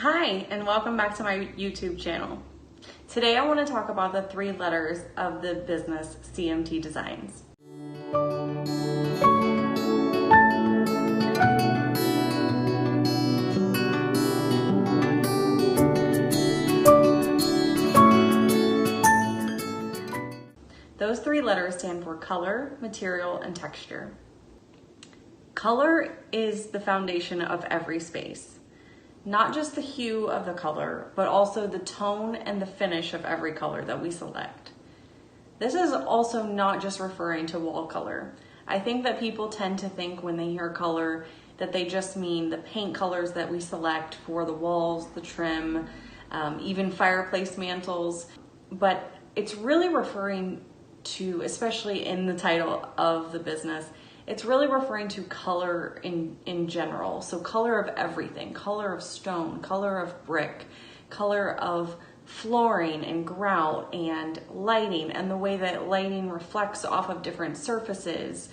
Hi, and welcome back to my YouTube channel. Today I want to talk about the 3 letters of the business CMT Designs. Those 3 letters stand for color, material, and texture. Color is the foundation of every space. Not just the hue of the color, but also the tone and the finish of every color that we select. This is also not just referring to wall color. I think that people tend to think when they hear color that they just mean the paint colors that we select for the walls, the trim, even fireplace mantles, but it's really referring to, especially in the title of the business, it's really referring to color in general. So color of everything, color of stone, color of brick, color of flooring and grout and lighting, and the way that lighting reflects off of different surfaces.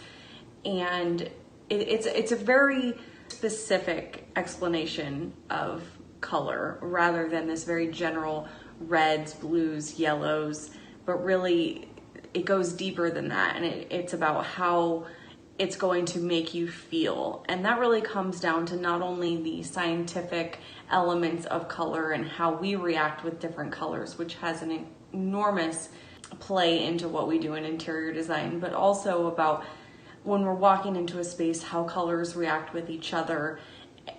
And it's a very specific explanation of color rather than this very general reds, blues, yellows, but really it goes deeper than that, and it's about how it's going to make you feel. And that really comes down to not only the scientific elements of color and how we react with different colors, which has an enormous play into what we do in interior design, but also about when we're walking into a space, how colors react with each other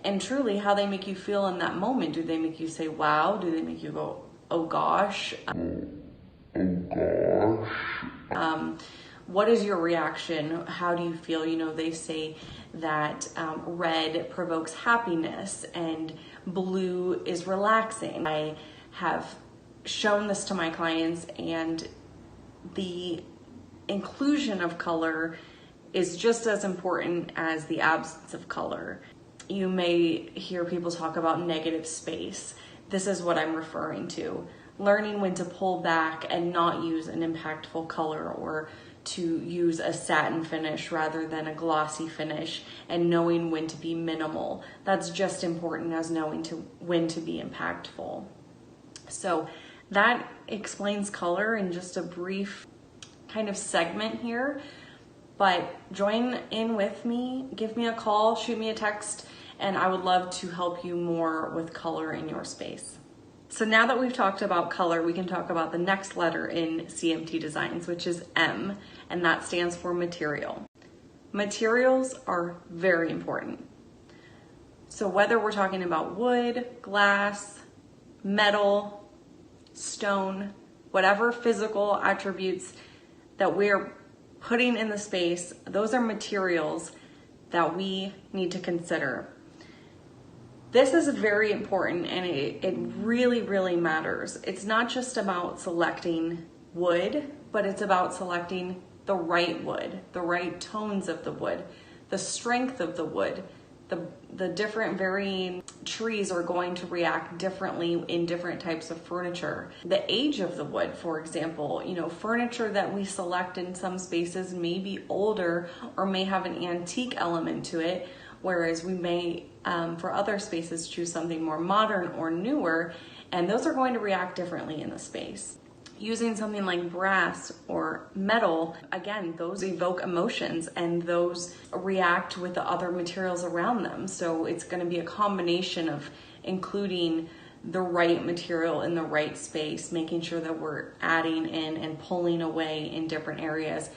and truly how they make you feel in that moment. Do they make you say, wow? Do they make you go, oh gosh? What is your reaction? How do you feel? You know, they say that red provokes happiness and blue is relaxing. I have shown this to my clients, and the inclusion of color is just as important as the absence of color. You may hear people talk about negative space. This is what I'm referring to. Learning when to pull back and not use an impactful color, or to use a satin finish rather than a glossy finish, and knowing when to be minimal. That's just important as knowing when to be impactful. So that explains color in just a brief kind of segment here, but join in with me, give me a call, shoot me a text, and I would love to help you more with color in your space. So now that we've talked about color, we can talk about the next letter in CMT Designs, which is M, and that stands for material. Materials are very important. So whether we're talking about wood, glass, metal, stone, whatever physical attributes that we're putting in the space, those are materials that we need to consider. This is very important, and it really, really matters. It's not just about selecting wood, but it's about selecting the right wood, the right tones of the wood, the strength of the wood. The different varying trees are going to react differently in different types of furniture. The age of the wood, for example, you know, furniture that we select in some spaces may be older or may have an antique element to it, whereas we may, for other spaces, choose something more modern or newer, and those are going to react differently in the space. Using something like brass or metal, again, those evoke emotions and those react with the other materials around them. So it's going to be a combination of including the right material in the right space, making sure that we're adding in and pulling away in different areas.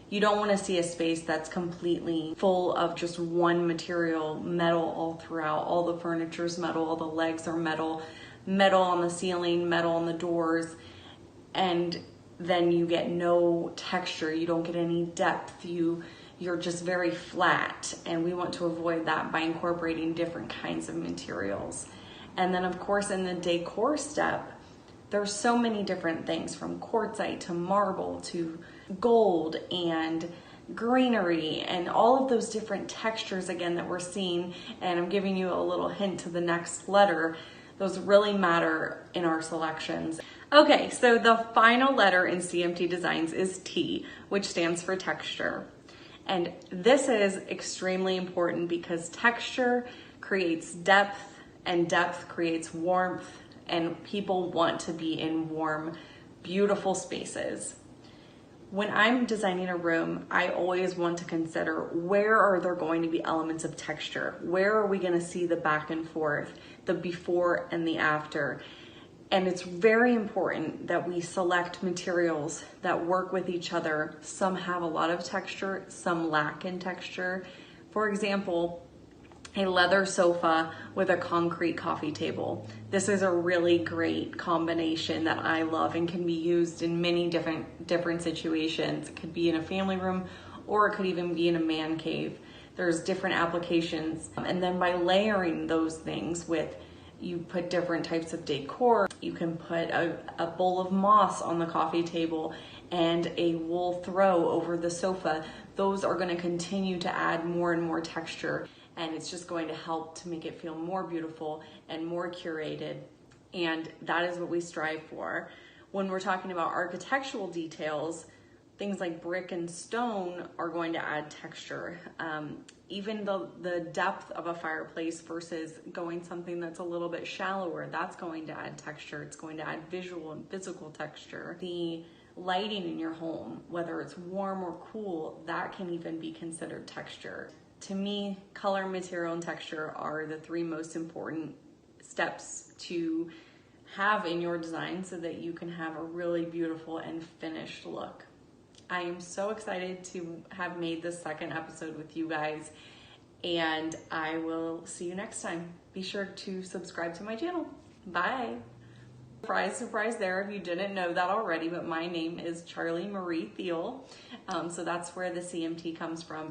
You don't want to see a space that's completely full of just one material, metal all throughout. All the furniture's metal, all the legs are metal, metal on the ceiling, metal on the doors, and then you get no texture. You don't get any depth. You're just very flat, and we want to avoid that by incorporating different kinds of materials. And then, of course, in the decor step, there's so many different things, from quartzite to marble to gold and greenery, and all of those different textures again that we're seeing. And I'm giving you a little hint to the next letter. Those really matter in our selections. Okay, so the final letter in CMT Designs is T, which stands for texture. And this is extremely important because texture creates depth and depth creates warmth, and people want to be in warm, beautiful spaces. When I'm designing a room, I always want to consider, where are there going to be elements of texture? Where are we going to see the back and forth, the before and the after? And it's very important that we select materials that work with each other. Some have a lot of texture, some lack in texture. For example, a leather sofa with a concrete coffee table. This is a really great combination that I love and can be used in many different situations. It could be in a family room, or it could even be in a man cave. There's different applications. And then by layering those things with, you put different types of decor. You can put a bowl of moss on the coffee table and a wool throw over the sofa. Those are going to continue to add more and more texture, and it's just going to help to make it feel more beautiful and more curated. And that is what we strive for. When we're talking about architectural details, things like brick and stone are going to add texture. Even the depth of a fireplace versus going something that's a little bit shallower, that's going to add texture. It's going to add visual and physical texture. The lighting in your home, whether it's warm or cool, that can even be considered texture. To me, color, material, and texture are the three most important steps to have in your design so that you can have a really beautiful and finished look. I am so excited to have made this second episode with you guys, and I will see you next time. Be sure to subscribe to my channel. Bye. Surprise, surprise there if you didn't know that already, but my name is Charlie Marie Thiel. So that's where the CMT comes from.